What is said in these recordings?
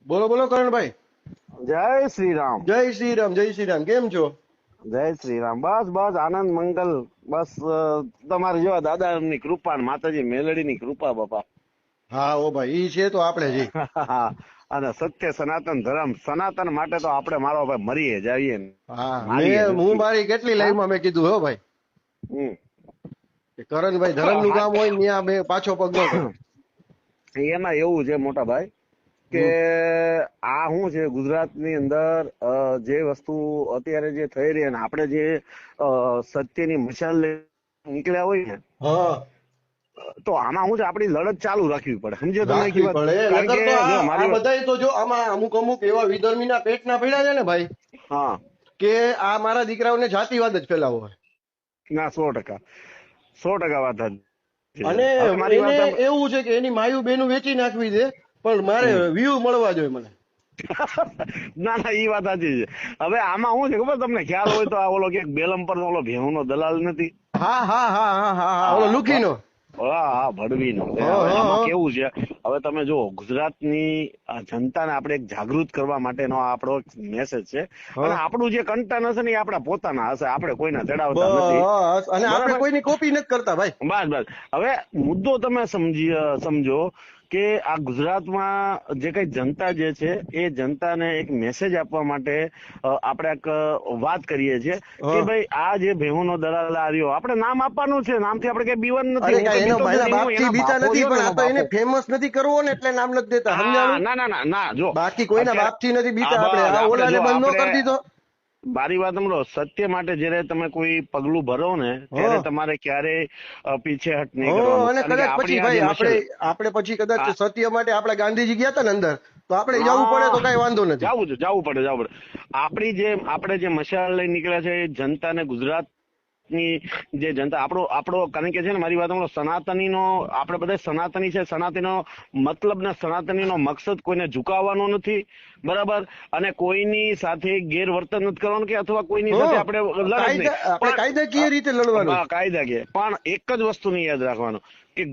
બોલો બોલો કરણભાઈ. જય શ્રી રામ. જય શ્રી રામ, જય શ્રી રામ. કેમ છો? જય શ્રી રામ. બસ બસ આનંદ મંગલ. બસ તમારી જેવા દાદાની કૃપા ને માતાજી મેલડીની કૃપા બાપા. હા ઓ ભાઈ, ઈ છે તો આપણે જઈ. અને સત્ય સનાતન ધર્મ સનાતન માટે તો આપણે મારો ભાઈ મરીએ જઈએ ને હા, મારીએ હું નથી. મારી કેટલી હા? લાઈવમાં મેં કીધું હો ભાઈ હમ. કે કરણભાઈ ધર્મનું કામ હોય ને ત્યાં બે પાછો પગ ન કરે. એમાં એવું છે મોટા ભાઈ કે હમ. આ શું છે ગુજરાતની અંદર જે વસ્તુ અત્યારે જે થઈ રહી અને આપણે જે સત્યની મશાલ લઈને નીકળ્યા હોય ને, હા, તો આમાં શું છે આપણી લડત ચાલુ રાખવી પડે. સમજો તમે કી રાખવી વાત? પડે. કારણ નકર કે તો જો આ મારી વાત. બધાય તો જો આમાં અમુક અમુક એવા વિધર્મીના પેટના પડ્યા છે ને ભાઈ, હા, કે આ મારા દીકરાઓને જાતિવાદ જ ફેલાવો હોય. ના 100% વાત જ છે. અને હવે મારી એને વાત એવું છે કે એની માયું બેનું વેચી નાખવી છે, પણ મારે હમ. વ્યૂ મળવા જોઈએ મને. ના ના ઈ વાત સાચી છે. હવે આમાં શું છે ખબર તમને ખ્યાલ હોય તો આ ઓલો કે બેલમ પર ઓલો ભેહુંનો દલાલ નથી? હા હા હા હા હા હા, ઓલો હા લુકીનો. હા ભડવીનો. હા હવે હા આમાં હા. કેવું છે, હવે તમે જો ગુજરાતની જનતાને આપણે એક જાગૃત કરવા માટેનો આપણો મેસેજ છે. અને હા. આપણું જે કન્ટેન્ટ હશે ને એ આપણા પોતાના હશે, આપણે કોઈના ચડાવતા નથી. બસ, અને આપણે બરાબર. કોઈની કોપી નથી કરતા ભાઈ. બસ બસ. હવે મુદ્દો તમે સમજો કે આ ગુજરાતમાં જે કઈ જનતા જે છે એ જનતાને એક મેસેજ આપવા માટે આપણે એક વાત કરીએ છીએ કે હા. ભાઈ આ જે ભેહુનો દલાલ આવ્યો, આપણે નામ આપવાનું છે. નામથી આપણે કઈ બીવન નથી. અરે હું કાંઈ કઈ એનો બીતો જ એના નથી. હું બાપથી એના બીતા બાપો નથી, રહ્યો ને પણ આ એનો તો એને બાપો. ફેમસ નથી કરવો ને એટલે નામ નથી દેતા, હા, સમજાણું? ના ના ના ના જો બાકી કોઈના અત્યારે બાપથી નથી આ બીતા આપણે. બસ આ આપણે ઓલાને જો બંધ ન આપણે કરી દીધો. મારી વાત સાંભળો. સત્ય માટે જયારે તમે કોઈ પગલું ભરો ને ત્યારે હા તમારે ક્યારેય પીછેહટ નહીં હા. કરવાનું. અને કારણ કે કદાચ આપણી પછી આ ભાઈ જે આપણે મશલ આપણે પછી કદાચ આ સત્ય માટે આપણે ગાંધીજી ગયા હતા ને અંદર, તો આપણે જવું પડે હા તો કઈ વાંધો નથી. જવું પડે. આપણે જે મશાલ લઈ નીકળ્યા છે એ જનતાને ગુજરાતની જે જનતા આપણો કારણ કે છે ને મારી વાત સાંભળો, સનાતનીનો આપણે બધા સનાતની છે. સનાતનીનો મતલબ ને સનાતનીનો મકસદ કોઈને ઝુકાવવાનો નથી. બરાબર. અને કોઈની સાથે ગેરવર્તન નથી કરવાનું કે અથવા કોઈની સાથે હા, આપણે લડત નહીં. આપણે કાયદાકીય રીતે લડવાનું છે. પણ કાયદાકીય પણ એક જ વસ્તુને યાદ રાખવાનું કે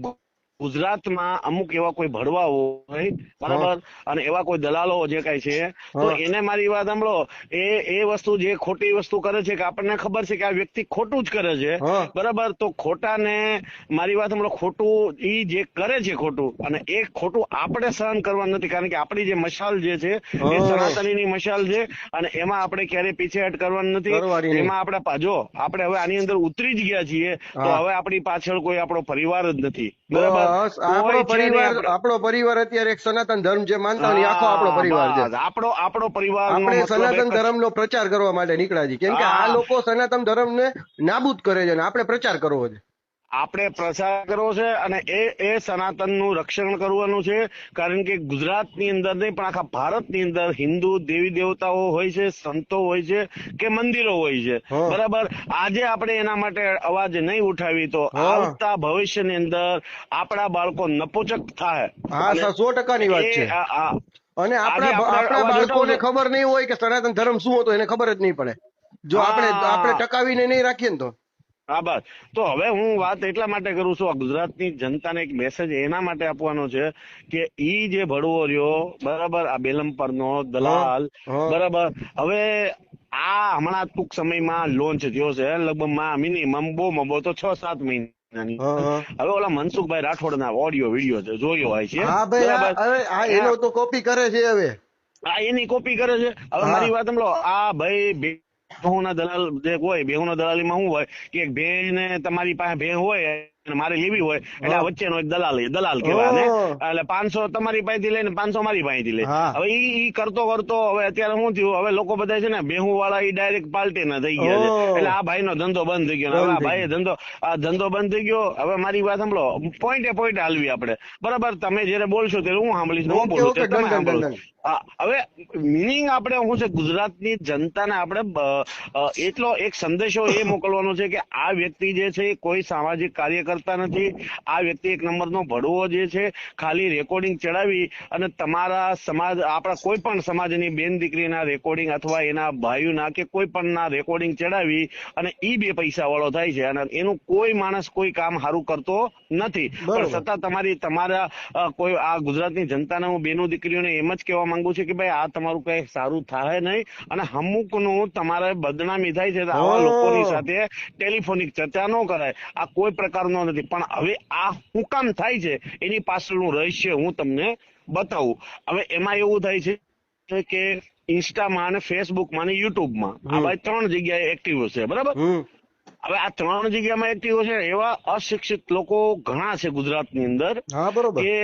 ગુજરાતમાં અમુક એવા કોઈ ભડવાઓ હોય, હા બરાબર, અને એવા કોઈ દલાલો જે કઈ છે, તો હા એને મારી વાત સાંભળો, એ વસ્તુ જે ખોટી વસ્તુ કરે છે કે આપણને ખબર છે કે આ વ્યક્તિ ખોટું જ કરે છે, હા બરાબર, તો ખોટાને મારી વાત સાંભળો, ખોટું ઈ જે કરે છે ખોટું, અને એ ખોટું આપણે સહન કરવાનું નથી. કારણ કે આપણી જે મશાલ જે છે એ હા. સનાતનીની મશાલ છે અને એમાં આપણે ક્યારેય પીછેહટ કરવાનું નથી. કરવાની નહીં. એમાં આપણે હવે આની અંદર ઉતરી જ ગયા છીએ, તો હા, હવે આપણી પાછળ કોઈ આપણો પરિવાર જ નથી. બરાબર. બસ આપણો કોઈ છે નહીં પરિવાર, આપણે. આપણો પરિવાર અત્યારે એક સનાતન ધર્મ જે માનતા હોય ને, એ આખો આપણો હા પરિવાર છે. બસ આપણો પરિવારનો આપણે મતલબ એક સનાતન જ. ધર્મનો પ્રચાર કરવા માટે નીકળ્યા છીએ, કેમ કે આ હા લોકો સનાતન ધર્મને નાબૂદ કરે છે અને આપણે પ્રચાર કરવો છે. આપણે પ્રચાર કરવો છે અને એ સનાતનનું રક્ષણ કરવાનું છે. કારણ કે ગુજરાતની અંદર નહીં પણ આખા ભારતની અંદર હિન્દુ દેવી દેવતાઓ હોય છે, સંતો હોય છે કે મંદિરો હોય છે, હા બરાબર. આજે આપણે એના માટે અવાજ નહીં ઉઠાવી તો હા આવતા ભવિષ્યની અંદર આપણા બાળકો નપોચક થાય. હા, અને 100%ની વાત છે. અને આજે આપણે આપણા અવાજ બાળકોને ઉઠાવશું. ખબર નહીં હોય કે સનાતન ધર્મ શું હતો, એને ખબર જ નહીં પડે જો આપણે હા ટકાવીને નહીં રાખીએ ને તો. હા બસ. તો હવે હું વાત એટલા માટે કરું છું, આ ગુજરાતની જનતાને એક મેસેજ એના માટે આપવાનો છે કે ઈ જે ભડવો રહ્યો, બરાબર, આ બેલમપરનો હા દલાલ, હા બરાબર, હવે આ હમણાં ટૂંક સમયમાં લોન્ચ થયો છે, લગભગ મિનિમમ બહુ તો 6-7 મહિનાની. હા હા હવે ઓલા મનસુખભાઈ રાઠોડના ઓડિયો વિડીયો જોયો હોય છે, હા ભાઈ, બરાબર. હવે એનો તો કોપી કરે છે હવે. આ એની કોપી કરે છે. હવે હા મારી વાત સાંભળો, આ ભાઈ બેહુના દલાલ જે હોય, બેહુના દલાલીમાં શું હોય કે એક ભેંસ ને તમારી પાસે ભેંસ હોય અને મારે લેવી હોય, એટલે હા આ વચ્ચેનો એક દલાલ કહેવાય ને. હા એટલે 500 તમારી પાસેથી લઈને 500 મારી પાસેથી લે. હા હવે ઈ કરતો હવે અત્યારે શું થયું, હવે લોકો બધા છે ને બેહુ વાળા ઈ ડાયરેક્ટ પાલટીના થઈ ગયા છે. એટલે આ ભાઈનો ધંધો બંધ થઈ ગયો. હવે બંધ આ થઈ ભાઈ ગયું. ધંધો બંધ થઈ ગયો. હવે મારી વાત સાંભળો, પોઈન્ટે હાલવી આપણે, બરાબર. તમે જયારે બોલશો ત્યારે હું સાંભળીશ ને હું ઓકે બોલું ઓકે, ત્યારે ડન તમે ડન ડન સાંભળો. ડન. હવે મિનિંગ આપણે શું છે, ગુજરાતની જનતાને આપણે એટલો એક સંદેશો એ મોકલવાનો છે કે આ વ્યક્તિ જે છે એ કોઈ સામાજિક કાર્યકર કરતા નથી. આ વ્યક્તિ એક નંબરનો ભડવો જે છે, ખાલી રેકોર્ડિંગ ચડાવી અને તમારા સમાજ, આપણા કોઈ પણ સમાજની બેન દીકરીના રેકોર્ડિંગ અથવા એના ભાઈઓના કે કોઈ પણના રેકોર્ડિંગ ચડાવી અને ઈ બે પૈસા વાળો થાય છે. અને એનું કોઈ માણસ કોઈ કામ સારું કરતો નથી. પણ બરોબર. છતાં તમારા કોઈ આ ગુજરાતની જનતાને હું બેનો દીકરીઓને એમ જ કહેવા માંગુ છું કે ભાઈ આ તમારું કઈ સારું થાય નહીં, અને અમુકનું તમારે બદનામી થાય છે. આવા લોકોની સાથે ટેલિફોનિક ચર્ચા ન કરાય. આ કોઈ પ્રકારનો નથી. પણ હવે આ શું કામ થાય છે એની પાછળનું રહસ્ય હું તમને બતાવું. હવે એમાં એવું થાય છે કે ઇન્સ્ટામાં અને ફેસબુકમાં અને યુટ્યુબમાં આ ભાઈ 3 જગ્યાએ એક્ટિવ છે, બરાબર. હવે આ 3 જગ્યામાં એક્ટિવ છે, એવા અશિક્ષિત લોકો ઘણા છે ગુજરાતની અંદર. હા બરોબર. કે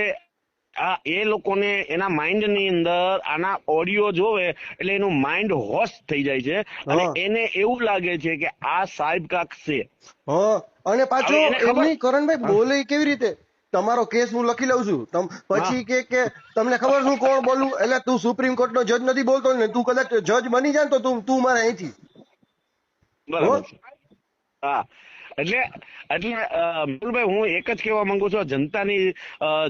એ લોકોને એના માઇન્ડ ની અંદર આના ઓડિયો જોવે એટલે એનું માઇન્ડ હોશ થઈ જાય છે અને એને એવું લાગે છે કે આ સાહેબ કાક છે. અને પાછો હવે એને ખબર- એમની કરણભાઈ બોલે કેવી રીતે, તમારો કેસ હું લખી લઉં છું, પછી કે તમને ખબર શું કોણ બોલું, એટલે તું સુપ્રીમ કોર્ટ નો જજ નથી બોલતો ને, તું કદાચ જજ બની જાય તો તું મારે અહીંથી. બરાબર છે. હા, એટલે મેહુલભાઈ હું એક જ કહેવા માંગુ છું, જનતાની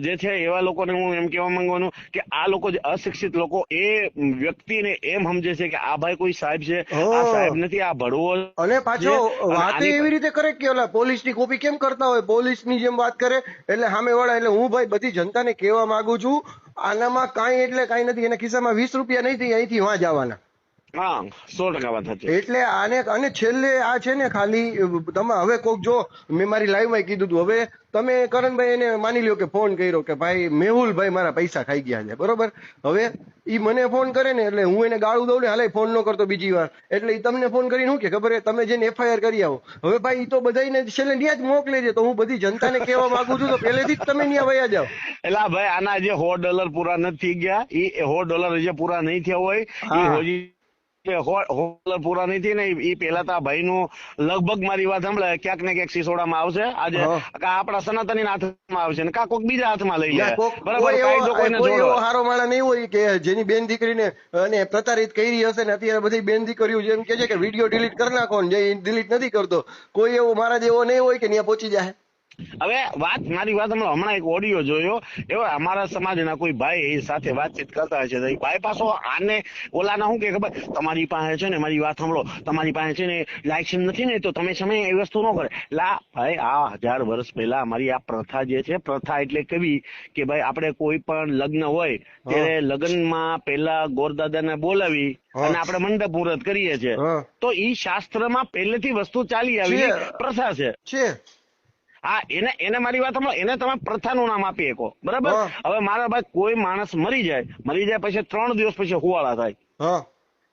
જે છે એવા લોકોને હું એમ કહેવા માંગવાનું કે આ લોકો જે અશિક્ષિત લોકો એ વ્યક્તિને એમ સમજે છે કે આ ભાઈ કોઈ સાહેબ છે. આ સાહેબ નથી, આ ભડવો. અને પાછો વાત એવી રીતે કરે કે ઓલા પોલીસ ની કોપી કેમ કરતા હોય, પોલીસ ની જેમ વાત કરે એટલે સામે વાળા. એટલે હું ભાઈ બધી જનતાને કહેવા માંગુ છું, આનામાં કાંઈ એટલે કાંઈ નથી. એના ખિસ્સામાં 20 રૂપિયા નહીં, અહીંથી વાં જવાના. હા, 100% વાત સાચી. એટલે અને છેલ્લે આ છે ને ખાલી તમે હવે કોક જો મેં મારી લાઈવ માં કીધું હતું, હવે તમે કરણભાઈ એને માની લ્યો કે ફોન કર્યો કે ભાઈ મેહુલભાઈ મારા પૈસા ખાઈ ગયા છે, બરોબર. હવે ઈ મને ફોન કરે ને એટલે હું એને ગાળું દઉં ને, હાલે ફોન ન કરતો બીજી વાર, એટલે ઈ તમને ફોન કરીને શું કે ખબર, તમે જેને FIR કરી આવો. હવે ભાઈ ઈ તો બધાને છેલ્લે ન્યા જ મોકલે છે. તો હું બધી જનતાને કહેવા માંગુ છું તો પહેલેથી જ તમે ન્યા વયા જાઓ. એટલે ભાઈ આના જે $100 પૂરા નથી ગયા, એ $100 જે પૂરા નહીં થયા હોય એ હોજી $100 પૂરા નહીં થઈ ને એ પેલા તો આ ભાઈ નું લગભગ મારી વાત સાંભળે ક્યાંક ને ક્યાંક સિસોડામાં આવશે. આજે આપણા સનાતની હાથમાં આવશે ને કા કોક બીજા હાથમાં લઈ લે. બરાબર, કાયદો કોઈને કોઈ એવો જોડો. હારો માળા નહીં હોય કે જેની બેન દીકરીને અને પ્રતારિત કરી હશે ને. અત્યારે બધી બેન દીકરીઓ જેમ કે છે કે વિડીયો ડિલીટ કરી નાખો ને, જે ડિલીટ નથી કરતો, કોઈ એવો મારા જેવો નહીં હોય કે ત્યાં પહોંચી જાય. હવે મારી વાત હમણાં એક ઓડિયો જોયો, એવા અમારા સમાજના કોઈ ભાઈ સાથે વાતચીત કરતા હોય છે. ભાઈ પાછો આને ઓલાના શું કે ખબર, તમારી પાસે છે ને, મારી વાત સાંભળો, તમારી પાસે છે ને લાયસન્સ નથી ને તો તમે સમય એ વસ્તુ ન કરે. લા ભાઈ, આ 1000 વર્ષ પહેલા અમારી આ પ્રથા જે છે, પ્રથા એટલે કેવી કે ભાઈ આપણે કોઈ પણ લગ્ન હોય ત્યારે લગ્નમાં પેલા ગોરદાદાને બોલાવી અને આપણે મંડપ મુહૂર્ત કરીએ છીએ. તો ઈ શાસ્ત્રમાં પહેલેથી વસ્તુ ચાલી આવી પ્રથા છે. હા, એને મારી વાત સાંભળો, એને તમે પ્રથાનું નામ આપી શકો, બરાબર. હવે મારા ભાઈ કોઈ માણસ મરી જાય પછી 3 દિવસ પછી હુવાળા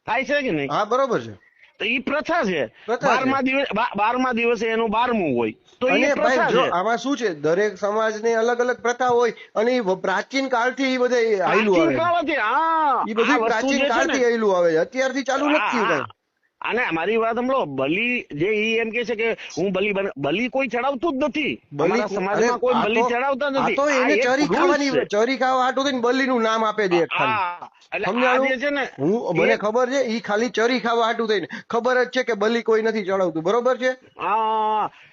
થાય છે કે નહીં? હા બરોબર છે. તો ઈ પ્રથા છે. 12મા દિવસે એનું 12મું હોય તો અને ઈ પ્રથા ભાઈ જો છે. આમાં શું છે, દરેક સમાજની અલગ અલગ પ્રથા હોય અને ઈ પ્રાચીન કાળથી ઈ બધે આયલું આવે. ઈ બધું પ્રાચીન કાળથી આયલું આવે, અત્યારથી ચાલુ નથી થયું. અને મારી વાત સાંભળો, બલી જે ઈ એમ કે છે કે હું બલી કોઈ ચડાવતું જ નથી. અમારા સમાજમાં કોઈ બલી ચડાવતા નથી. તો એને ચરી ખાવા હાટું થઈને બલીનું નામ આપે છે સમજાણું. હું મને ખબર છે ઈ ખાલી ચરી ખાવા હાટું થઈને, ખબર જ છે કે બલી કોઈ નથી ચડાવતું, બરોબર છે.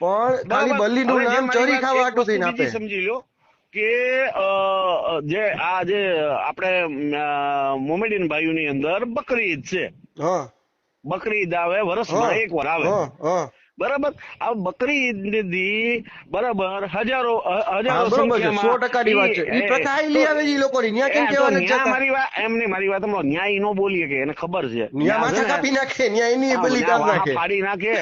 પણ ખાલી બલીનું નામ ચરી ખાવા હાટું થઈને આપે. સમજી લો કે જે આપણે મોમેડિયન ભાઈઓની અંદર બકરી ઈદ છે. બકરી ઈદ આવે વર્ષમાં એક વાર આવે, બરાબર. આ બકરી ઈદ બરાબર હજારો સંખ્યામાં વાત છે. ઈ પ્રથા આયલી આવે ઈ લોકોની, ન્યા કેમ કહેવાનું છે? મારી વાત એમને મારી વાત હમણાં ન્યાય નો બોલીએ કે એને ખબર છે, ન્યા માથા કાપી નાખે, ન્યા એની બલી કાપ નાખે, ફાડી નાખે.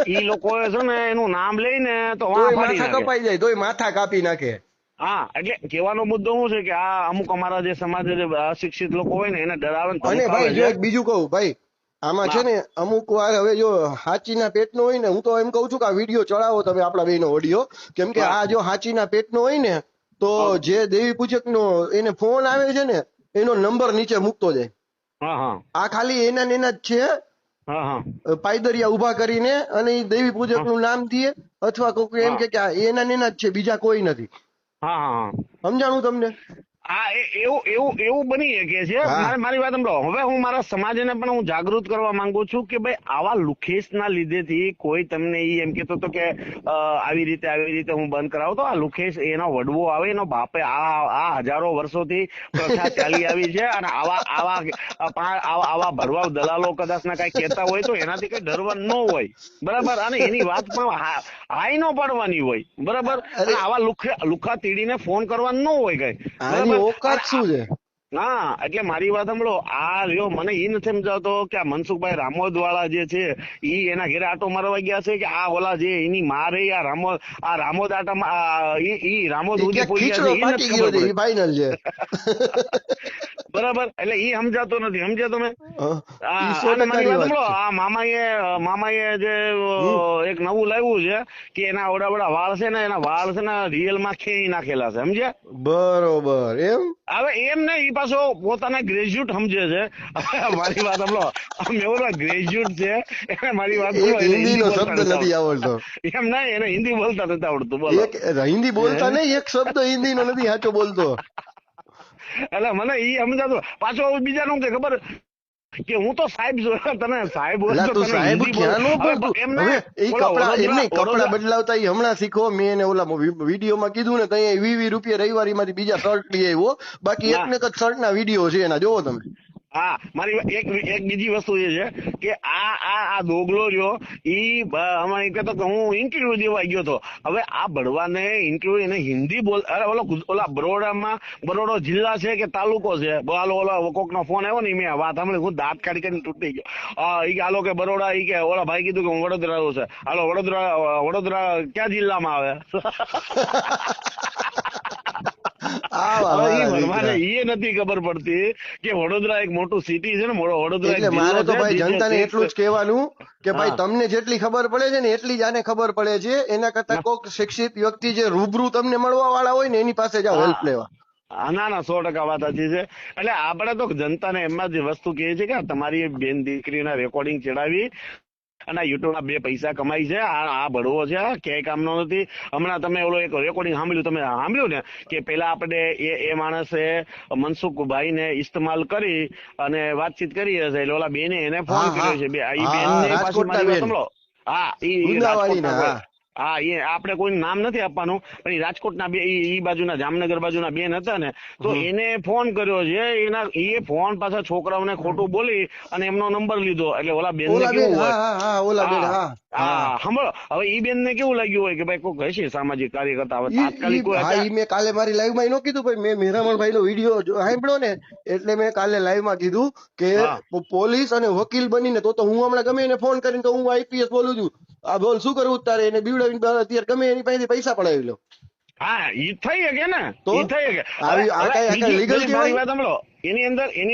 ઈ લોકો છે ને એનું નામ લઈને તો માથા કપાઈ જાય તોય માથા કાપી નાખે. હા, એટલે કહેવાનો મુદ્દો શું છે કે આ અમુક અમારા જે સમાજ અશિક્ષિત લોકો હોય ને એને ડરાવે. અને ભાઈ જો એક બીજું કહું ભાઈ, આમાં છે ને અમુક વાર હવે જો હાચીના પેટનો હોય ને, હું તો એમ કઉ છું કે આ વિડીયો ચડાવો તમે આપણા બેનો ઓડિયો, કેમ કે આ જો હાચીના પેટનો હોય ને તો જે દેવી પૂજક નો એને ફોન આવે છે ને એનો નંબર નીચે મૂકતો જાય. આ ખાલી એના જ છે, પાયદરિયા ઉભા કરીને, અને એ દેવી પૂજક નું નામ દે અથવા કોઈ એમ કે એના જ છે, બીજા કોઈ નથી. સમજાણું તમને? એવું બની શકે છે. હા. મારી વાત સાંભળો. હવે હું મારા સમાજને પણ હું જાગૃત કરવા માંગુ છું કે ભાઈ આવા લુખેશના લીધેથી કોઈ તમને ઈ એમ કહેતો હતો કે આવી રીતે હું બંધ કરાવું, તો આ લુખેશ એનો વડવો આવે, એનો બાપે આ હજારો વર્ષોથી પ્રથા ચાલી આવી છે. અને આવા ભરવાવ દલાલો કદાચ ના કઈ કહેતા હોય તો એનાથી કઈ ડરવાનું ન હોય, બરાબર. અને એની વાત પણ હાઈ ન પાડવાની હોય, બરાબર. અરે અને આવા લુખા તીડીને ફોન કરવાનું ન હોય કઈ, આની બરાબર. ઓકાત શું છે? હા, એટલે મારી વાત સાંભળો. આ રહ્યો, મને ઈ નથી સમજાવતો કે આ મનસુખભાઈ રામોદ વાળા જે છે ઈ એના ઘરે આટો મારવા ગયા છે કે આ ઓલા જે એની માં રહી આ રામોદ આટા ઈ રામોદ ઈ સુધી ક્યાંક પહોંચ્યા ખીચડો છે, ઈ ફાટી નથી ગયો ખબર છે, પડે. ઈ ફાઇનલ છે. બરાબર, એટલે ઈ સમજાતો નથી, સમજ્યા તમે? ઈ 100% અને મારી વાત વાત સાંભળો. છે. આ મામાએ જે હમ. એક નવું લાવ્યું છે કે એના ઓડા વાળ છે ને, એના વાળ છે ને રિયલ માં ખેઈ નાખેલા છે, સમજ્યા? બરોબર એમ. હવે એમ ને ઈ પાછો પોતાના ગ્રેજ્યુએટ સમજે છે. મારી વાત સાંભળો, મેં ગ્રેજ્યુએટ છે એને મારી વાત સાંભળો, એક એને હિન્દી હિન્દી નો બોલતા શબ્દ નથી નથી આવડતું. આવડતો. એમ નહીં, એને હિન્દી બોલતા નથી આવડતું, બોલો. એક હિન્દી બોલતા નહીં, એક શબ્દ હિન્દી નો નથી સાચો બોલતો. એટલે મને ઈ સમજાતું. પાછો બીજાનું કે ખબર કે હું તો સાહેબ છું, તને સાહેબ બોલ એલા તો તું તને સાહેબ હિન્દી બોલ. ક્યાં નો બોલતું? એમને હવે એ ઓલો કપડા એમ નહીં, કપડા વડોદરા બદલાવતા ઈ હમણાં શીખો. મેં એને ઓલા વિડીયોમાં કીધું ને, ત્યાં 20 રૂપિયા રવિવારી માંથી બીજા શર્ટ લઈ આવ્યો. બાકી એક ના, ને એક જ શર્ટ ના વિડીયો છે એના, જોવો તમે. હા, મારી એક બીજી વસ્તુ એ છે કે આ દોગલો રહ્યો ઈ હમણાં કહેતો કે હું ઇન્ટરવ્યુ દેવા ગયો હતો. હવે આ બળવાને ઇન્ટરવ્યુ એને હિન્દી બોલ, અરે ઓલા બરોડો જિલ્લા છે કે તાલુકો છે, ઓલા કોકનો ફોન આવ્યો ને, મેં વાત સાંભળી, હું દાંત કાઢી કરીને તૂટી ગયો. ઈ કે હાલો કે બરોડા, ઈ કે ઓલા ભાઈ કીધું કે હું વડોદરા રહું છે. હાલો વડોદરા ક્યાં જિલ્લામાં આવે? હવે ઈ ભરવાને ઈ નથી ખબર પડતી કે વડોદરા એક મોટું સિટી છે ને, વડોદરા એક એટલે મારે જિલ્લો તો ભાઈ છે. જનતાને એટલું જ કહેવાનું કે ભાઈ હા. તમને જેટલી ખબર પડે છે ને એટલી જ આને ખબર પડે છે. એના કરતા કોઈક શિક્ષિત વ્યક્તિ જે રૂબરૂ તમને મળવા વાળા હોય ને એની પાસે જાઓ હેલ્પ લેવા. ના 100% વાત સાચી છે. એટલે આપણે તો જનતાને એમાં જ વસ્તુ કહે છે કે તમારી બેન દીકરીના રેકોર્ડિંગ ચડાવી અને યુટ્યુબ ના 2 પૈસા કમાઈ છે. આ બળવો છે, ક્યાંય કામનો નથી. હમણાં તમે ઓલો એક રેકોર્ડિંગ સાંભળ્યું ને કે પેલા આપણે એ માણસે મનસુખભાઈ ને ઇસ્તેમાલ કરી અને વાતચીત કરી હશે, એટલે ઓલા બેને એને ફોન કર્યો છે. ઈ બેન ને પાછી મારી વાત સાંભળો. હા, ઈ રાજકોટના. હા, એ આપણે કોઈ નામ નથી આપવાનું, પણ એ રાજકોટના ઈ બાજુના જામનગર બાજુના બેન હતા ને, તો એને ફોન કર્યો છે. એ ફોન પાછા છોકરાઓને ખોટું બોલી અને એમનો નંબર લીધો. એટલે ઓલા બેન ને કેવું હોય, સાંભળો, હવે ઈ બેન ને કેવું લાગ્યું હોય કે ભાઈ કોઈ હશે સામાજિક કાર્યકર્તા, હવે તાત્કાલિક કોઈ. મેં કાલે મારી લાઈવ માં નો કીધું ભાઈ, મેં મેરામણભાઈ નો વિડીયો સાંભળ્યો ને એટલે મેં કાલે લાઈવ માં કીધું કે પોલીસ અને વકીલ બનીને તો હું હમણાં ગમે એને ફોન કરીને તો હું આઈપીએસ બોલું છું. આ બોલ શું કરવું તારે? એને બીવડાવીને અત્યારે ગમે એની પાસેથી પૈસા પડાવી લો. હા, ઈ થઈ શકે ને, તો ઈ થઈ શકે. લીગલ મારી વાત સાંભળો, એની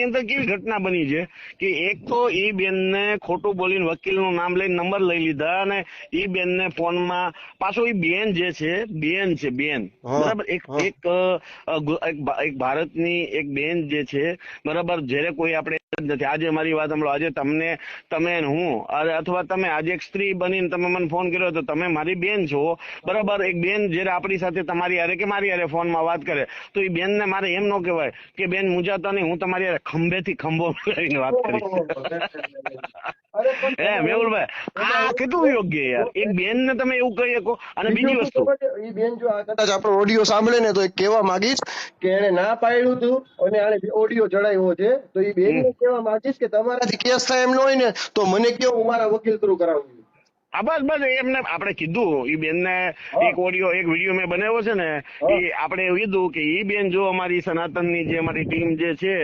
અંદર કેવી ઘટના બની છે કે એક તો ઈ બેન ને ખોટું બોલીને વકીલ નું નામ લઈને નંબર લઈ લીધા, અને ઈ બેન ને ફોન માં પાછો ઈ બેન જે છે, બેન બરાબર, એક ભારતની એક બેન જે છે, બરાબર. જયારે કોઈ આપણે નથી. આજે મારી વાત સાંભળો, આજે તમે હું અથવા તમે આજે એક સ્ત્રી બનીને તમે મને ફોન કર્યો તો તમે મારી બેન છો, બરાબર. એક બેન જયારે આપણી સાથે તમારી હારે કે મારી હારે ફોનમાં વાત કરે તો એ બેન ને મારે એમ ન કહેવાય કે બેન મુંજાતા નહીં, હું તમારી હારે ખંભેથી ખંભો લઈને વાત કરીશ. મેહુલભાઈ, આ કેટલું યોગ્ય યાર, એક બેન ને તમે એવું કહી શકો. અને બીજી વસ્તુ, એ બેન જો આ કદાચ આપણો ઓડિયો સાંભળે ને તો કહેવા માંગીશ કે એને ના પાડ્યું હતું અને આને ઓડિયો ચડાવ્યો છે, તો એ બેન ને કહેવા માંગીશ કે તમારાથી કેસ થાય એમ ન હોય ને તો મને કહો, હું મારા વકીલ થ્રુ કરાવું. બસ એમને આપણે કીધું, ઈ બેન ને એક વિડીયો મેં બનાવ્યો છે ને, એ આપણે એવું કીધું કે ઈ બેન જો અમારી સનાતનની જે અમારી ટીમ જે છે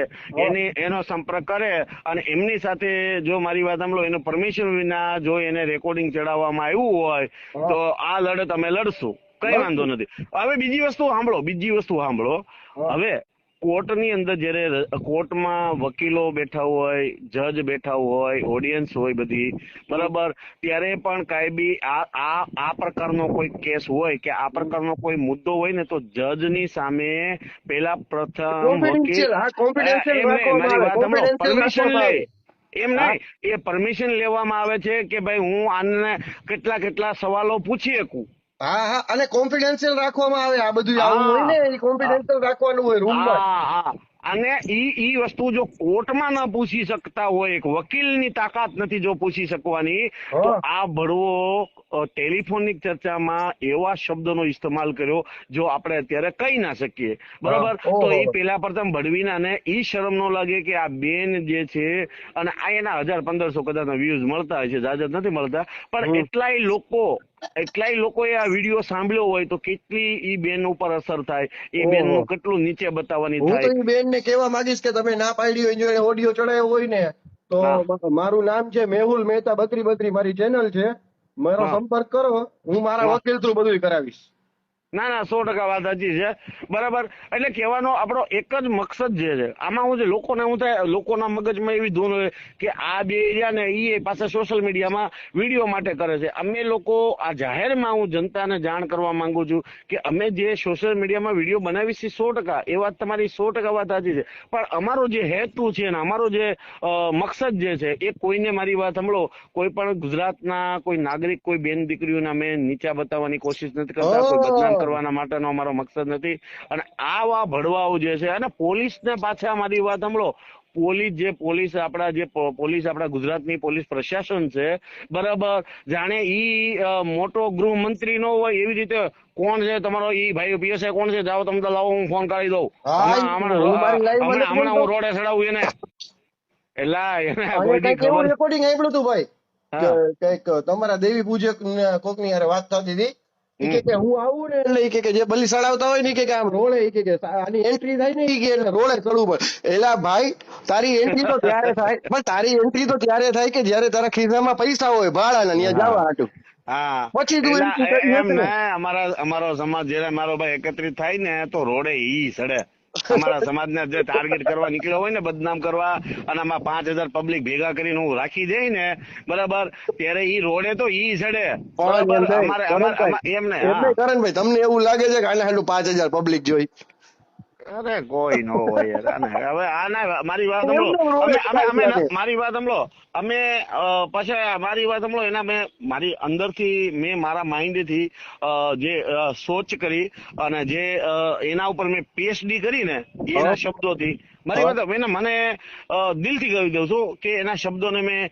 એનો સંપર્ક કરે અને એમની સાથે જો મારી વાત સાંભળો, એનું પરમિશન વિના જો એને રેકોર્ડિંગ ચડાવવામાં આવ્યું હોય તો આ લડત અમે લડશું, કઈ વાંધો નથી. હવે બીજી વસ્તુ સાંભળો. હવે કોર્ટની અંદર જયારે કોર્ટમાં વકીલો બેઠા હોય, જજ બેઠા હોય, ઓડિયન્સ હોય બધી, બરાબર, ત્યારે પણ કાંઈ બી આ પ્રકારનો કોઈ કેસ હોય કે આ પ્રકારનો કોઈ મુદ્દો હોય ને, તો જજની સામે પેલા પ્રથમ પરમિશન લે. એમ નહીં, એ પરમિશન લેવામાં આવે છે કે ભાઈ હું આને કેટલા સવાલો પૂછી શકું, હા હા, અને કોન્ફિડેન્શિયલ રાખવામાં આવે. આ બધું આવું હોય ને, એ કોન્ફિડેન્શિયલ રાખવાનું હોય રૂમમાં. હા. અને ઈ વસ્તુ જો કોર્ટમાં ન પૂછી શકતા હોય, એક વકીલની તાકાત નથી જો પૂછી શકવાની, તો હા આ ભડવો ટેલિફોનિક ચર્ચામાં એવા શબ્દોનો ઇસ્તેમાલ કર્યો જો આપણે અત્યારે કહી ના શકીએ, હા, બરોબર. તો ઓહો. એ પેલા પ્રથમ ભડવીનાને ઈ શરમ ન લાગે કે આ બેન જે છે, અને આ એના 1000-1500 કદાચ વ્યૂઝ મળતા હોય છે, જાજત નથી મળતા, પણ એટલાય લોકોએ આ વિડીયો સાંભળ્યો હોય તો કેટલી ઈ બેન ઉપર અસર થાય, એ ઓહો. બેનનું કેટલું નીચે બતાવવાની હું તો થાય. એ બેન ને કહેવા માંગીશ કે તમે ના પાડી હોય, જો ઓડિયો ચડાવ્યો હોય ને, તો હા મારું નામ છે મેહુલ મહેતા બત્રી બત્રી, મારી ચેનલ છે, મારો હા સંપર્ક કરો, હું મારા હા. વકીલ થ્રુ બધું કરાવીશ. ના 100% વાત સાચી છે, બરાબર. એટલે કહેવાનો આપણો એક જ મકસદ જે છે આમાં હું છે, લોકોને હું થાય, લોકોના મગજમાં એવી ધૂન હોય કે આ બે રહ્યા ને એ પાછા સોશિયલ મીડિયામાં વિડીયો માટે કરે છે. અમે લોકો આ જાહેરમાં હું જનતાને જાણ કરવા માંગુ છું કે અમે જે સોશિયલ મીડિયામાં વિડીયો બનાવી છીએ 100%, એ વાત તમારી 100% વાત સાચી છે, પણ અમારો જે હેતુ છે ને અમારો જે મકસદ જે છે એ કોઈને, મારી વાત સાંભળો, કોઈ પણ ગુજરાતના કોઈ નાગરિક, કોઈ બેન દીકરીઓને અમે નીચા બતાવવાની કોશિશ નથી કરતા, કોઈ બદનામ કરવાના માટેનો અમારો મકસદ નથી. અને આવા ભડવાઓ જે છે, અને પોલીસને પાછા, મારી વાત સાંભળો, પોલીસ આપણા ગુજરાતની પોલીસ પ્રશાસન છે, બરાબર, જાણે ઈ મોટો ગૃહમંત્રી નો હોય એવી રીતે, કોણ છે તમારો ઈ ભાઈ પીએસઆઈ કોણ છે, જાઓ તમે તો લાવો, હું ફોન કરી દઉં, હા, હમણાં હું મારી લાઈવ માં નથી હમણાં બોલતો. હું રોડે ચડાવું એને, એને અને કોઈ દી કઈક ખબર. એવું રેકોર્ડિંગ સાંભળ્યું હતું ભાઈ, કે હા. કઈક તમારા દેવી પૂજક કોકની યાર વાત થતી હતી. ઈ હમ. કે હું આવું ને એટલે ઈ કે જે બલી ચડાવતા હોય ને, ઈ કે આમ રોડે, ઈ કે આની એન્ટ્રી થાય ને, ઈ કે એટલે રોડે ચડવું પડે. એલા ભાઈ, તારી એન્ટ્રી તો ત્યારે થાય, પણ તારી એન્ટ્રી તો ત્યારે થાય કે જયારે તારા ખિસ્સામાં પૈસા હોય ભાડાના, ત્યાં જવા હા હાટું. હા. પછી તું એટલે એન્ટ્રી કરી એમ શકે ને, ને. અમારો સમાજ જયારે મારો ભાઈ એકત્રિત થાય ને તો રોડે ઈ સડે. અમારા સમાજને જે ટાર્ગેટ કરવા નીકળ્યો હોય ને, બદનામ કરવા, અને આમાં 5000 પબ્લિક ભેગા કરીને હું રાખી દઈ ને, બરાબર, ત્યારે ઈ રોડે તો ઈ સડે, પણ બરાબર. એમ નહીં અમારે કરણભાઈ, એમ ને. એમ હા. નહીં કરણભાઈ, તમને એવું લાગે છે કે આને હાટું 5000 પબ્લિક જોઈ? અરે કોઈ નો હોય યાર. આને હવે આના મારી વાત સાંભળો, એમને રોડે અમે અમે ચડાવી અમે લાગે. મારી વાત સાંભળો, અમે પછી મારી વાત સાંભળો, એના મેં મારી અંદરથી, મેં મારા માઇન્ડથી જે સોચ કરી, અને જે એના ઉપર મેં પીએચડી કરી ને, હા એના શબ્દોથી મારી હા. વાત એને મને દિલથી કહી દઉં છું કે એના શબ્દોને મેં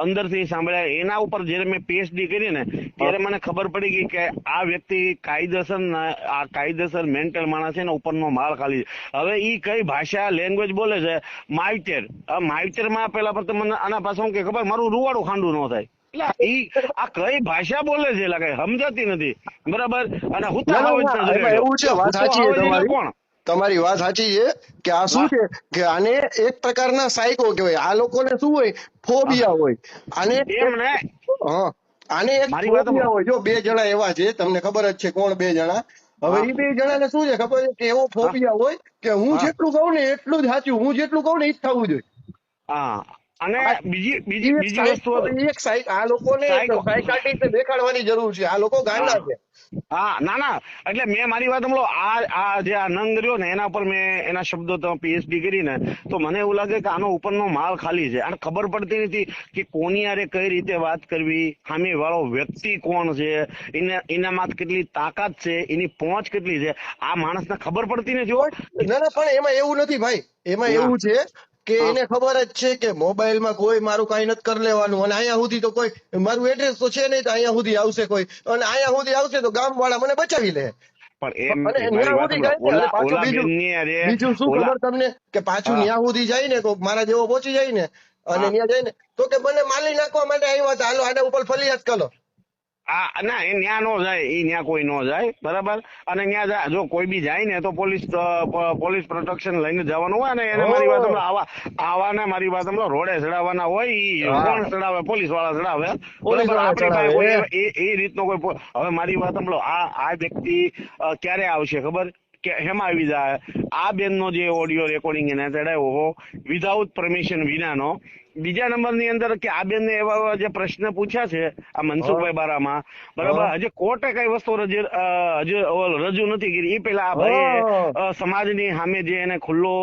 અંદરથી સાંભળ્યા. એના ઉપર જયારે મેં પીએચડી કરી ને, ત્યારે મને ખબર પડી ગઈ કે આ વ્યક્તિ કાયદેસર મેન્ટલ માણસ છે ને, ઉપરનો માલ ખાલી છે. હવે ઈ કઈ ભાષા, લેંગ્વેજ બોલે છે, માવતર માં પેલા પર મને આના પાસે હું કે ખબર, મારું રૂવાડું ખાંડું ન થાય. એટલે ઈ આ કઈ ભાષા બોલે છે, એટલે કઈ સમજાતી નથી, બરાબર. અને હુતા ના ના હાવજના ના, એમાં જગાડ્યો, એવું છે, એટલે વાત હુતો સાચી છે હાવજ એટલે તમારી. કોણ? તમારી વાત સાચી છે કે આ શું વાહ. છે કે આને એક પ્રકારના સાયકો કહેવાય. આ લોકોને શું હોય? ફોબિયા હોય. આને એમ એક, ને. હા, આને એક મારી વાત સાંભળો. ફોબિયા હોય. જો બે જણા એવા છે, તમને ખબર જ છે કોણ બે જણા. હવે હા એ બે જણાને શું છે ખબર છે કે એવો હા ફોબિયા હોય કે હું હા જેટલું કહું ને એટલું જ સાચું, હું જેટલું કહું ને એ જ થવું જોઈએ. હા. અને આ બીજી બીજી ઈ એક બીજી વસ્તુ સાયકો, હતું. ઈ એક સાયક, આ લોકોને સાયકો. સાયકાટિસ્ટ દેખાડવાની જરૂર છે. આ લોકો ગાંડા હા છે. હા. ના એટલે મેં મારી વાત સાંભળો, આ જે આ નંગ રહ્યો ને, એના પર મેં એના શબ્દો તો પીએચડી કરીને, તો મને એવું લાગે કે આનો ઉપરનો માલ ખાલી છે. આને ખબર પડતી નથી કે કોની હારે કઈ રીતે વાત કરવી, સામે વાળો વ્યક્તિ કોણ છે, એનામાં કેટલી તાકાત છે, એની પહોંચ કેટલી છે, આ માણસને ખબર પડતી નથી હો. ના ના, પણ એમાં એવું નથી ભાઈ. એમાં ના. એવું છે કે હા એને ખબર જ છે કે મોબાઈલમાં કોઈ મારું કઈ નથી કરી લેવાનું, અને અહીંયા સુધી તો કોઈ મારું એડ્રેસ તો છે નહીં, તો અહીંયા સુધી આવશે કોઈ, અને અહીંયા સુધી આવશે તો ગામ વાળા મને બચાવી લે. પણ અને એમ મારી ન્યા વાત સુધી સાંભળો, જાય ને, અને ઓલા પાછું ઓલા બીજું, બેન ની અરે બીજું શું ઓલા. ખબર તમને, કે પાછું હા ન્યા સુધી જાય ને, કોક મારા જેવો પહોંચી જાય ને, અને હા. ન્યા જાય ને, તો કે મને માલી નાખવા માટે આવ્યા હતા, હાલો આના ઉપર ફરિયાદ કરો. ના એ ન્યા નો જાય, એ ન્યા કોઈ નો જાય, બરાબર. અને ન્યા જો કોઈ બી જાય ને તો પોલીસ પ્રોટેક્શન લઈને જવાનું હોય, ને એને મારી વાત હો. હમણાં આવાને મારી વાત હમણાં રોડે ચડાવવાના હોય, ઈ હા, કોણ ચડાવે? પોલીસ વાળા ચડાવે, પોલીસ બરાબર. વાળા આપણી પાસે કોઈ ચડાવે. એ રીતનો કોઈ હવે મારી વાત હમણાં આ વ્યક્તિ ક્યારે આવશે ખબર? કે હેમાં આવી જાય, આ બેનનો જે ઓડિયો રેકોર્ડિંગ એને ચડાવ્યો વિધાઉટ પરમિશન વિનાનો. બીજા નંબરની અંદર કે આ બેનને એવા જે પ્રશ્ન પૂછ્યા છે આ હા મનસુખભાઈ બારામાં, બરાબર, હા હજી કોર્ટે કઈ વસ્તુ રજૂ નથી કરી. એ પેલા આ ભાઈએ હા. સમાજની સામે જે એને ખુલ્લો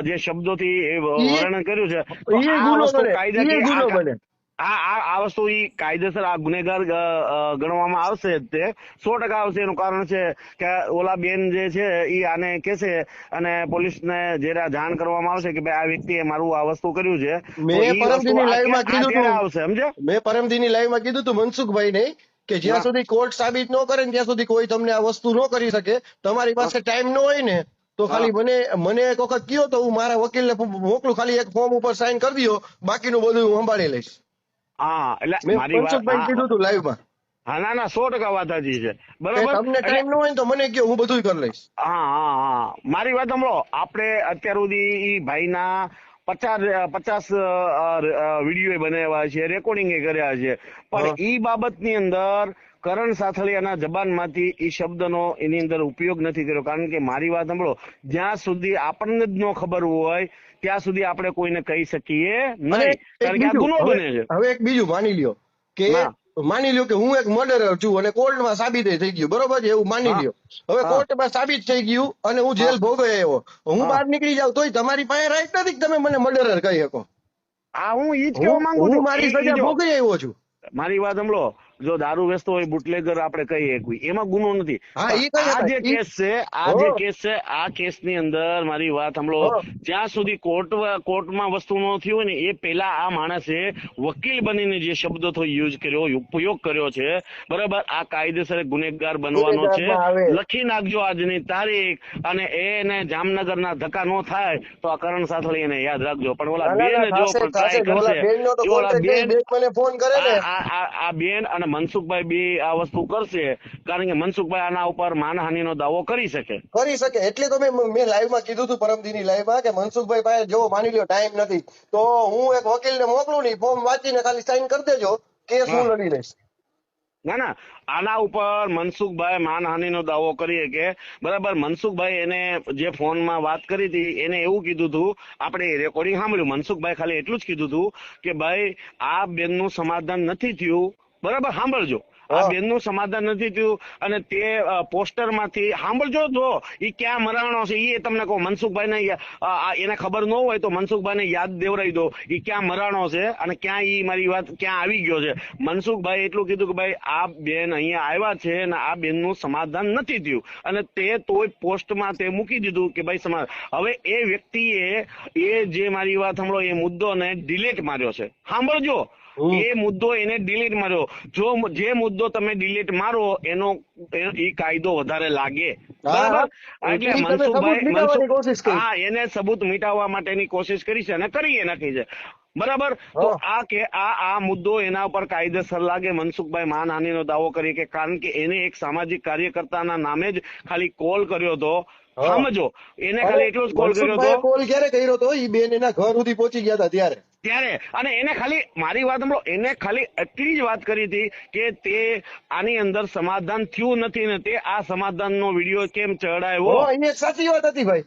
જે શબ્દોથી ઈ વર્ણન કર્યું છે, તો ઈ આ ગુનો વસ્તુ બને, ઈ કાયદાકીય ગુનો બને. આ વસ્તુ ઈ કાયદેસર આ ગુનેગાર ગણવામાં આવશે જ, તે 100% આવશે. એનું કારણ છે કે ઓલા બેન જે છે ઈ આને કહેશે અને પોલીસને જયારે જાણ કરવામાં આવશે કે ભાઈ આ વ્યક્તિએ મારું આ વસ્તુ કર્યું છે, તો મેં ઈ વસ્તુ પરમદીની લાઈવમાં કીધું અત્યારે હતું, આવશે, સમજે? મેં પરમદીની લાઈવમાં કીધું હતું મનસુખભાઈ ને કે જ્યાં હા. સુધી કોર્ટ સાબિત ન કરે ને ત્યાં સુધી કોઈ તમને આ વસ્તુ ન કરી શકે. તમારી પાસે ટાઈમ ન હોય ને તો ખાલી મને એક વખત કયો તો હું મારા વકીલને મોકલું, ખાલી એક ફોર્મ ઉપર સાઈન કરી દો, બાકીનું બધું હું સંભાળી લઈશ. હા, એટલે મેં મારી વાત, મનસુખભાઈ કીધું હતું લાઈવમાં. હા, ના 100% વાત સાચી છે, કે બરાબર. તમને ટાઈમ ન હોય ને તો મને કયો, હું બધું કરી લઈશ. હા, મારી વાત સાંભળો. આપણે અત્યાર સુધી ઈ ભાઈના 50 વિડીયો બનાવ્યા છે, રેકોર્ડિંગ કર્યા છે, પણ ઈ બાબતની અંદર કરણ સાથળિયાના જબાનમાંથી ઈ શબ્દનો એની અંદર ઉપયોગ નથી કર્યો. કારણ કે મારી વાત સાંભળો, જ્યાં સુધી આપણને જ ન ખબર હોય ત્યાં સુધી આપણે કોઈને કહી શકીએ નહીં, કારણ કે આ ગુનો બને છે. હવે એક બીજું માની લ્યો કે હું એક મર્ડરર છું અને કોર્ટમાં સાબિત થઈ ગયું, બરોબર છે, એવું માની લ્યો. હવે કોર્ટમાં સાબિત થઈ ગયું અને હું જેલ ભોગવી આવ્યો, હું બહાર નીકળી જાઉં તોય તમારી પાસે રાઈટ નથી કે તમે મને મર્ડરર કહી શકો. હું ઈ જ કહેવા માંગુ છું. હું મારી સજા ભોગવી આવ્યો છું. મારી વાત સાંભળો, જો દારૂ વેચતો હોય બુટલેગર આપણે કહીએ કોઈ, એમાં ગુનો નથી. આ જે કેસ છે આ કેસની અંદર મારી વાત સાંભળો, જ્યાં સુધી કોર્ટમાં વસ્તુ ન થયું હોય ને એ પહેલા આ માણસે વકીલ બનીને જે શબ્દો યુઝ કર્યો, ઉપયોગ કર્યો છે, બરાબર, આ કાયદેસર ગુનેગાર બનવાનો છે. લખી નાખજો આજની તારીખ, અને એને જામનગરના ધક્કા ન થાય તો આ કરણ સાથળીયા એને યાદ રાખજો. પણ ઓલા બેન જો પણ ટ્રાય કરશે, ઓલા બેન મને ફોન કરે ને, આ બેન અને મનસુખભાઈ બે આ વસ્તુ કરશે, કારણ કે મનસુખભાઈ આના ઉપર માનહાનિનો દાવો કરી શકે. એટલે તો મેં લાઈવમાં કીધું હતું, પરમદીની લાઈવમાં, કે મનસુખભાઈ પાસે જો માની લ્યો ટાઈમ નથી તો હું એક વકીલને મોકલું નહીં, ફોર્મ વાંચીને ખાલી સાઈન કરી દેજો, કેસ હું લડી લઈશ. ના, આના ઉપર મનસુખભાઈ માનહાનિનો દાવો કરીએ કે બરાબર. મનસુખભાઈ એને જે ફોનમાં વાત કરી હતી એને એવું કીધું હતું, આપણે રેકોર્ડિંગ સાંભળ્યું, મનસુખભાઈ ખાલી એટલું જ કીધું હતું કે ભાઈ આ બેનનું સમાધાન નથી થયું, બરાબર, સાંભળજો, આ બેનનું સમાધાન નથી થયું અને તે પોસ્ટરમાંથી સાંભળજો, જો એ ક્યાં મરાણો છે એ તમને કહો. મનસુખભાઈને એને ખબર ન હોય તો મનસુખભાઈને યાદ દેવરાવી દો એ ક્યાં મરાણો છે અને ક્યાં ઈ મારી વાત ક્યાં આવી ગયો છે. મનસુખભાઈ એટલું કીધું કે ભાઈ આ બેન અહીંયા આવ્યા છે અને આ બેનનું સમાધાન નથી થયું, અને તે તોય પોસ્ટમાં તે મૂકી દીધું કે ભાઈ સમાધાન. હવે એ વ્યક્તિએ જે મારી વાત સાંભળો એ મુદ્દોને ડિલીટ માર્યો છે, સાંભળજો, એ મુદ્દો એને ડિલીટ માર્યો. જો જે મુદ્દો તમે ડિલીટ મારો એનો એ કાયદો વધારે લાગે, બરાબર. એટલે મનસુખભાઈ એને સબૂત મિટાવવા માટેની કોશિશ કરી છે અને કરી નાખી છે, બરાબર. તો આ મુદ્દો એના ઉપર કાયદેસર લાગે. મનસુખભાઈ માનહાનિનો દાવો કરી કે કારણ કે એને એક સામાજિક કાર્યકર્તાના નામે જ ખાલી કોલ કર્યો હતો, સમજો, એને ખાલી એટલો જ કોલ કર્યો હતો. કોલ ક્યારે કર્યો હતો? ઈ બેન એના ઘર સુધી પહોંચી ગયા હતા ત્યારે, અને એને ખાલી મારી વાત સાંભળો, એને ખાલી એટલી જ વાત કરી હતી કે તે આની અંદર સમાધાન થયું નથી ને તે આ સમાધાનનો વિડીયો કેમ ચડાવ્યો. એ સાચી વાત હતી ભાઈ,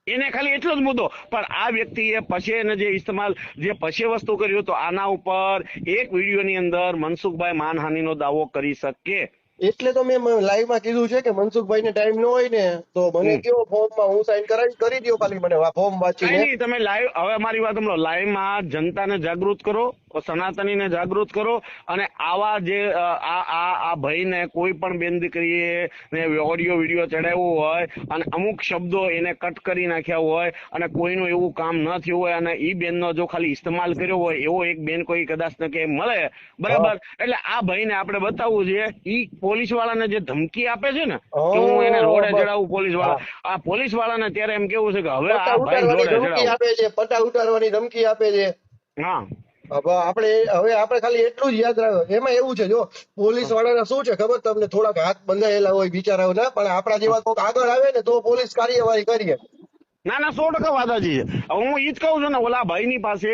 એને ખાલી એટલો જ મુદ્દો. પણ આ વ્યક્તિએ પછી એને જે પછી વસ્તુ કર્યું તો આના ઉપર એક વિડીયોની અંદર મનસુખભાઈ માનહાનિનો દાવો કરી શકે. એટલે તો મેં લાઈવમાં કીધું છે કે મનસુખભાઈ ને ટાઈમ ન હોય ને તો મને કેવો ફોર્મમાં હું સાઈન કરી દો, ખાલી મને ફોર્મ વાંચીને. તમે લાઈવ, હવે મારી વાત સાંભળો, લાઈવમાં જનતાને જાગૃત કરો, સનાતનીને જાગૃત કરો, અને આવા જે આ ભાઈને કોઈ પણ બેન દીકરીએ ને ઓડિયો વિડીયો ચડાવ્યો હોય અને અમુક શબ્દો એને કટ કરી નાખ્યા હોય અને કોઈનું એવું કામ ન થયું હોય અને ઈ બેનનો જો ખાલી ઇસ્તેમાલ કર્યો હોય એવો એક બેન કોઈ કદાચ ને કે મળે, બરાબર, એટલે આ ભાઈને આપણે બતાવવું છે. ઈ પોલીસ વાળાને જે ધમકી આપે છે ને કે હું એને રોડે ચડાવું, પોલીસ વાળાને ત્યારે એમ કેવું છે કે હવે આ ભાઈ રોડે ચડાવું, પટ્ટા ઉતારવાની ધમકી આપે છે. હા, આપણે ખાલી એટલું જ યાદ રાખો. એમાં એવું છે, જો પોલીસ વાળાના શું છે ખબર તમને, થોડાક હાથ બંધાયેલા હોય બિચારાઓના, પણ આપણા જેવા કોઈક આગળ આવે ને તો પોલીસ કાર્યવાહી કરીએ. ના 100% વાત સાચી છે. હું ઈ જ કહું છું ને, ઓલા ભાઈની પાસે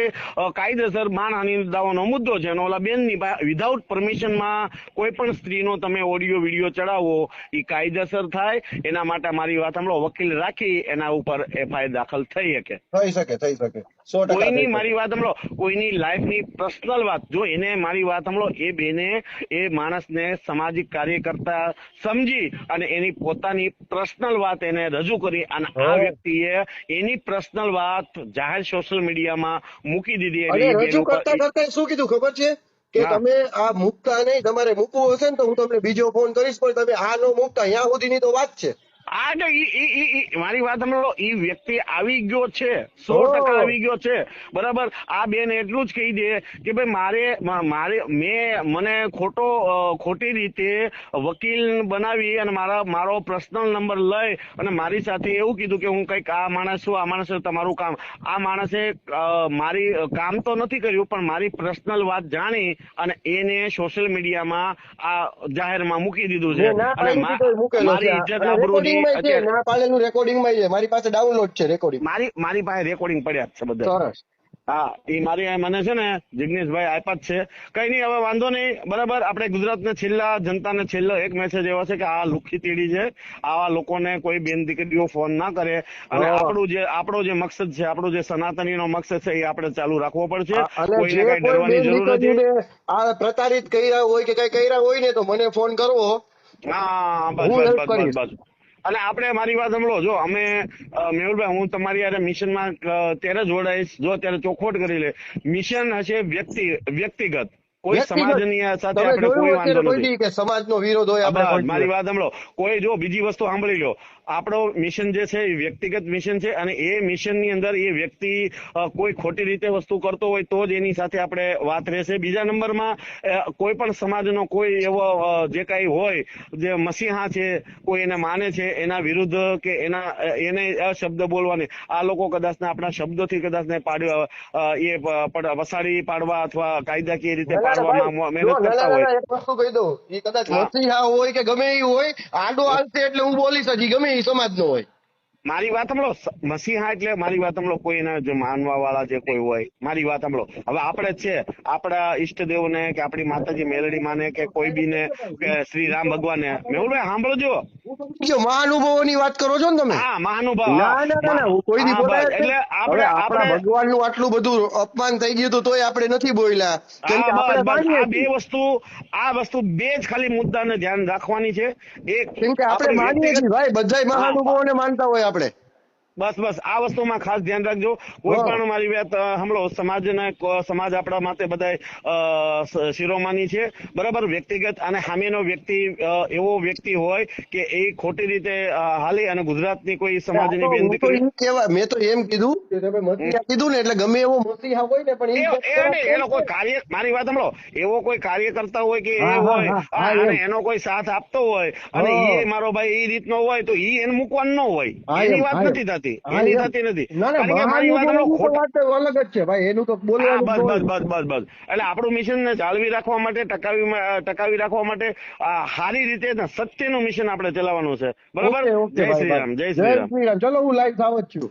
કાયદેસર માનહાનિ દાવાનો મુદ્દો છે અને ઓલા બેનની પાસે વિધાઉટ પરમિશનમાં કોઈ પણ સ્ત્રીનો તમે ઓડિયો વિડીયો ચડાવો એ કાયદેસર થાય. એના માટે મારી વાત સાંભળો, વકીલ રાખી એના ઉપર FIR દાખલ થઈ શકે. કોઈની મારી વાત સાંભળો, કોઈની લાઈફની પર્સનલ વાત, જો એને મારી વાત સાંભળો, એ બેને એ માણસને સામાજિક કાર્યકર્તા સમજી અને એની પોતાની પર્સનલ વાત એને રજૂ કરી અને આ વ્યક્તિએ એની પર્સનલ વાત જાહેર સોશિયલ મીડિયામાં મૂકી દીધી એટલે અને એ બેન રજૂ ઉપર કરતા કરતા શું કીધું ખબર છે કે હા. તમે આ મૂકતા નહીં, તમારે મૂકવું હશે ને તો હું તમને બીજો ફોન કરીશ, પણ તમે આ નો મૂકતા, ત્યાં સુધીની તો વાત છે. આ જો ઈ મારી વાત સાંભળો, ઈ વ્યક્તિ આવી ગયો છે, 100% ઓ આવી ગયો છે, બરાબર. આ બેન એટલું જ કહી દે કે ભાઈ મને ખોટી રીતે વકીલ બનાવી અને મારો પર્સનલ નંબર લઈ અને મારી સાથે એવું કીધું કે હું કઈક આ માણસ તમારું કામ, આ માણસે મારી કામ તો નથી કર્યું પણ મારી પર્સનલ વાત જાણી અને એને સોશિયલ મીડિયામાં આ જાહેરમાં મૂકી દીધું છે મેં ના અને પાડી દીધી તોય મૂકેલો છે, મારી ઇજ્જત અને આબરૂની રેકોર્ડિંગમાં છે, અત્યારે ના પાડેલું રેકોર્ડિંગમાં છે, મારી પાસે ડાઉનલોડ છે રેકોર્ડિંગ. મારી પાસે રેકોર્ડિંગ પડ્યા જ છે બધા. સરસ. હા, એ મને છે ને જિગ્નેશભાઈ આપ્યા જ છે. કઈ નહીં, હવે વાંધો નહીં, બરાબર. આપણે ગુજરાતને જનતાને છેલ્લો એક મેસેજ એવો છે કે આ લુખ્ખી તીડી છે, આવા લોકોને કોઈ બેન દીકરીઓ ફોન ના કરે અને આપણો જે મકસદ છે, આપણો જે સનાતનીનો મકસદ છે એ આપણે ચાલુ રાખવો પડશે. અને કોઈને જે કઈ કોઈ ડરવાની બેન જરૂર નથી. દીકરીને આ પ્રતારિત કર્યા હોય કે કઈ કર્યા હોય ને તો મને ફોન કરવો, હા, બસ હું બસ હેલ્પ બસ બસ કરીશ. બસ. અને આપણે મારી વાત સાંભળો, જો અમે મેહુલભાઈ, હું તમારી યારે મિશનમાં ત્યારે જોડાઈશ જો ત્યારે ચોખવટ કરી લે. મિશન હશે વ્યક્તિગત, કોઈ વ્યક્તિગત સમાજની સાથે તમે આપણે જોયું કોઈ અત્યારે વાંધો કોઈ નથી. દી કે સમાજનો વિરોધ હોય આપણે બસ કોઈ મારી દી? વાત સાંભળો, કોઈ જો બીજી વસ્તુ સાંભળી લો, આપણો મિશન જે છે એ વ્યક્તિગત મિશન છે અને એ મિશનની અંદર એ વ્યક્તિ કોઈ ખોટી રીતે વસ્તુ કરતો હોય તો જ એની સાથે આપણે વાત રહેશે. બીજા નંબરમાં કોઈ પણ સમાજનો કોઈ એવો જે કાંઈ હોય જે મસીહા છે, કોઈ એને માને છે, એના વિરુદ્ધ કે એને અશબ્દ બોલવાની, આ લોકો કદાચ આપણા શબ્દોથી કદાચ વસાડી પાડવા અથવા કાયદાકીય રીતે ના, ના, ના, પાડવામાં ભાઈ, મહેનત જો, ના, કરતા ના, હોય. ના, એક વસ્તુ કહી દઉં, એ કદાચ હા. મસીહા હોય કે ગમે એ હોય, આડો હાલશે એટલે હું બોલીશ, હજી ગમે એ સમાજનો હોય. મારી વાત સાંભળો, મસીહા એટલે મારી વાત સાંભળો, કોઈ એના જે માનવા વાળા જે કોઈ હોય, મારી વાત સાંભળો. હવે આપણે જ છે, આપણા ઈષ્ટદેવને કે આપણી માતાજી મેલડી માને કે કોઈ બીને કે શ્રી રામ ભગવાનને, મેહુલભાઈ સાંભળજો. જો મહાનુભાવોની વાત કરો છો ને તમે? હા, મહાનુભાવ. ના, ના, ના, ના, હું કોઈ દી હા, બસ. બોલાય જ એટલે નહીં. હવે આપણે આપણા આપણે ભગવાનનું આટલું બધું અપમાન થઈ ગયું હતું તોય આપણે નથી બોલ્યા, કેમ હા, કે બસ આપણે બસ. માનીએ આ વસ્તુ બે જ ખાલી મુદ્દાને ધ્યાન રાખવાની છે. એક કેમ કે આપણે આપણી માનીએ છીએ વ્યક્તિગત. ભાઈ, બધાય હા, મહાનુભાવોને માનતા હોય આપણે. બસ આ વસ્તુમાં ખાસ ધ્યાન રાખજો. કોઈ હા. પણ મારી વાત સાંભળો, સમાજ આપણા માટે બધા શિરોમાની છે, બરાબર. વ્યક્તિગત અને સામેનો વ્યક્તિ એવો વ્યક્તિ હોય કે એ ખોટી રીતે હાલી અને ગુજરાતની કોઈ આ સમાજની તો બેન હું તો દીકરી એમ કહેવા, મેં તો એમ કીધું કે તમે મસીહા કીધું ને એટલે ગમે એવો મસીહા હોય ને પણ એ ઈ એ નહીં, એનો કોઈ કાર્ય, મારી વાત સાંભળો, એવો કોઈ કાર્ય કરતા હોય કે એ હા, હા, હોય હા, હા, અને એમ. એનો કોઈ સાથ આપતો હોય અને હા. એ મારો ભાઈ એ રીતનો હોય તો ઈ એને મૂકવાનું ન હોય. હા, એની એમ, વાત હા, એમ. નથી થતી, હા, એની એમ. થતી નથી. ના, ના, કારણ કે મારી વાત સાંભળો, મહાનુભાવોની તો ખોટા. વાત અલગ જ છે ભાઈ, એનું તો હા, બોલવાનું જ ન હોય. બસ. એટલે આપણું મિશન ને જાળવી રાખવા માટે, ટકાવી રાખવા માટે સારી રીતે ને સત્યનું મિશન આપણે ચલાવવાનું છે, બરાબર. ઓકે, ઓકે જય ભાઈ, શ્રી ભાઈ. રામ, જય જય શ્રી રામ. શ્રી રામ. ચલો, હું લાઈવ થાવ જ છું.